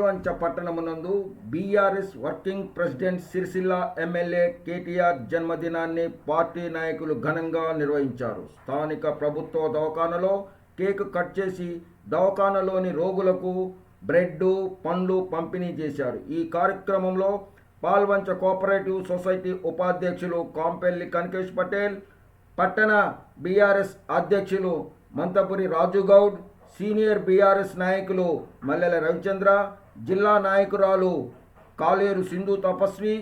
పాల్వంచ పట్టణమునందు BRS working president Sircilla MLA KTR జన్మదినాన్ని party నాయకులు ఘనంగా నిర్వహించారు. స్థానిక ప్రభుత్వ దవాఖానలో కేక్ కట్ చేసి దవాఖానలోని రోగులకు బ్రెడ్, పండ్లు పంపిణీ చేశారు. ఈ కార్యక్రమంలో పాల్వంచ కోఆపరేటివ్ సొసైటీ ఉపాధ్యక్షులు కాంపెల్లి కనకేష్ పటేల్, పట్టణ బీఆర్ఎస్ అధ్యక్షులు మంతపురి రాజుగౌడ్, సీనియర్ బీఆర్ఎస్ నాయకులు మల్లెల రవిచంద్ర, జిల్లా నాయకురాలు కాలేరు సింధు తపస్వి,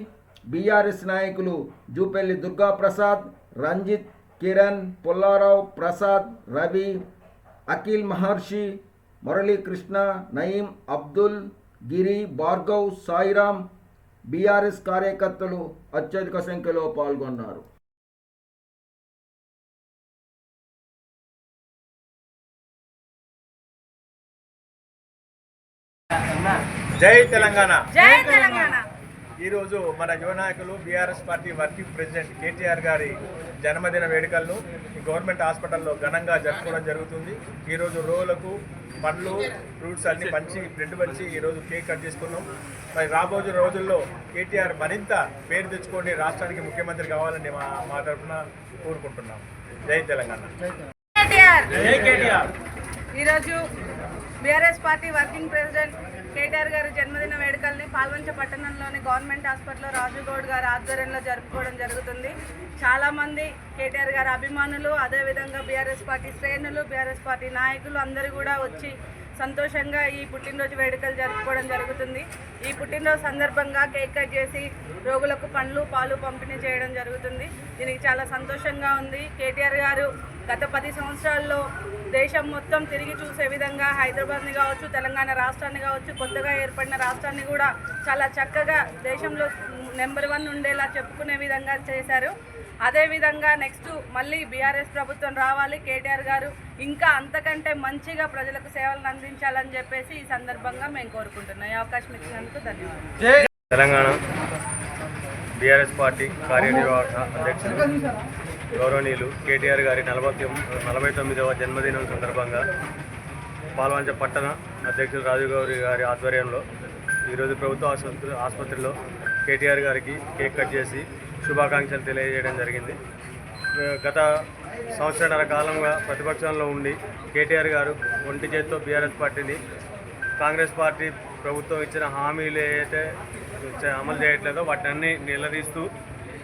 బీఆర్ఎస్ నాయకులు జూపెల్లి దుర్గాప్రసాద్, రంజిత్, కిరణ్, పుల్లారావు, ప్రసాద్, రవి, అఖిల్ మహర్షి, మురళీకృష్ణ, నయీం, అబ్దుల్, గిరి, భార్గవ్, సాయిరాం, బీఆర్ఎస్ కార్యకర్తలు అత్యధిక సంఖ్యలో పాల్గొన్నారు. జై తెలంగాణ. జై తెలంగాణ. ఈరోజు మన యువ నాయకులు BRS party working president KTR గారి జన్మదిన వేడుకలను గవర్నమెంట్ హాస్పిటల్లో ఘనంగా జరుపుకోవడం జరుగుతుంది. ఈరోజు రోగులకు పండ్లు, ఫ్రూట్స్ అన్ని పంచి, బ్రెడ్ పంచి ఈరోజు కేక్ కట్ చేసుకున్నాం. మరి రాబోయే రోజుల్లో కేటీఆర్ మరింత పేరు తెచ్చుకొని రాష్ట్రానికి ముఖ్యమంత్రి కావాలని మా తరఫున కోరుకుంటున్నాం. జై తెలంగాణ. జై కేటీఆర్. ఈరోజు BRS party working president KTR గారి జన్మదిన వేడుకల్ని పాల్వంచ పట్టణంలోని గవర్నమెంట్ హాస్పిటల్లో రాజుగౌడ్ గారి ఆధ్వర్యంలో జరుపుకోవడం జరుగుతుంది. చాలామంది కేటీఆర్ గారి అభిమానులు, అదేవిధంగా బీఆర్ఎస్ పార్టీ శ్రేణులు, బీఆర్ఎస్ పార్టీ నాయకులు అందరూ కూడా వచ్చి సంతోషంగా ఈ పుట్టినరోజు వేడుకలు జరుపుకోవడం జరుగుతుంది. ఈ పుట్టినరోజు సందర్భంగా కేక్ కట్ చేసి రోగులకు పండ్లు, పాలు పంపిణీ చేయడం జరుగుతుంది. దీనికి చాలా సంతోషంగా ఉంది. కేటీఆర్ గారు గత 10 సంవత్సరాల్లో దేశం మొత్తం తిరిగి చూసే విధంగా హైదరాబాద్ని కావచ్చు, తెలంగాణ రాష్ట్రాన్ని కావచ్చు, కొత్తగా ఏర్పడిన రాష్ట్రాన్ని కూడా చాలా చక్కగా దేశంలో నెంబర్ 1 ఉండేలా చెప్పుకునే విధంగా చేశారు. అదేవిధంగా నెక్స్ట్ మళ్ళీ బీఆర్ఎస్ ప్రభుత్వం రావాలి, కేటీఆర్ గారు ఇంకా అంతకంటే మంచిగా ప్రజలకు సేవలను అందించాలని చెప్పేసి ఈ సందర్భంగా మేము కోరుకుంటున్నాం. ఈ అవకాశం ఇచ్చినందుకు ధన్యవాదాలు. తెలంగాణ బీఆర్ఎస్ పార్టీ కార్యనిర్వాహక అధ్యక్షులు గౌరవనీయులు కేటీఆర్ గారి 49వ జన్మదినం సందర్భంగా పాల్వంచ పట్టణ అధ్యక్షులు రాజుగౌరి గారి ఆధ్వర్యంలో ఈరోజు ప్రభుత్వ ఆసుపత్రిలో కేటీఆర్ గారికి కేక్ కట్ చేసి శుభాకాంక్షలు తెలియజేయడం జరిగింది. గత సంవత్సరాల కాలంగా ప్రతిపక్షంలో ఉండి కేటీఆర్ గారు ఒంటి చేత్తో బీఆర్ఎస్ పార్టీని, కాంగ్రెస్ పార్టీ ప్రభుత్వం ఇచ్చిన హామీలు ఏదైతే అమలు చేయట్లేదో వాటిని నిలదీస్తూ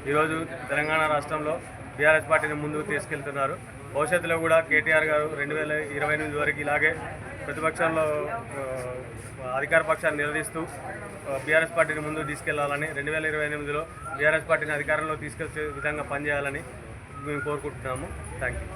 ఈరోజు తెలంగాణ రాష్ట్రంలో బీఆర్ఎస్ పార్టీని ముందుకు తీసుకెళ్తున్నారు. భవిష్యత్తులో కూడా కేటీఆర్ గారు 2028 వరకు ఇలాగే ప్రతిపక్షంలో అధికార పక్షాన్ని నిలదీస్తూ బీఆర్ఎస్ పార్టీని ముందుకు తీసుకెళ్లాలని, 2028లో బీఆర్ఎస్ పార్టీని అధికారంలో తీసుకొచ్చే విధంగా పనిచేయాలని మేము కోరుకుంటున్నాము. Thank you.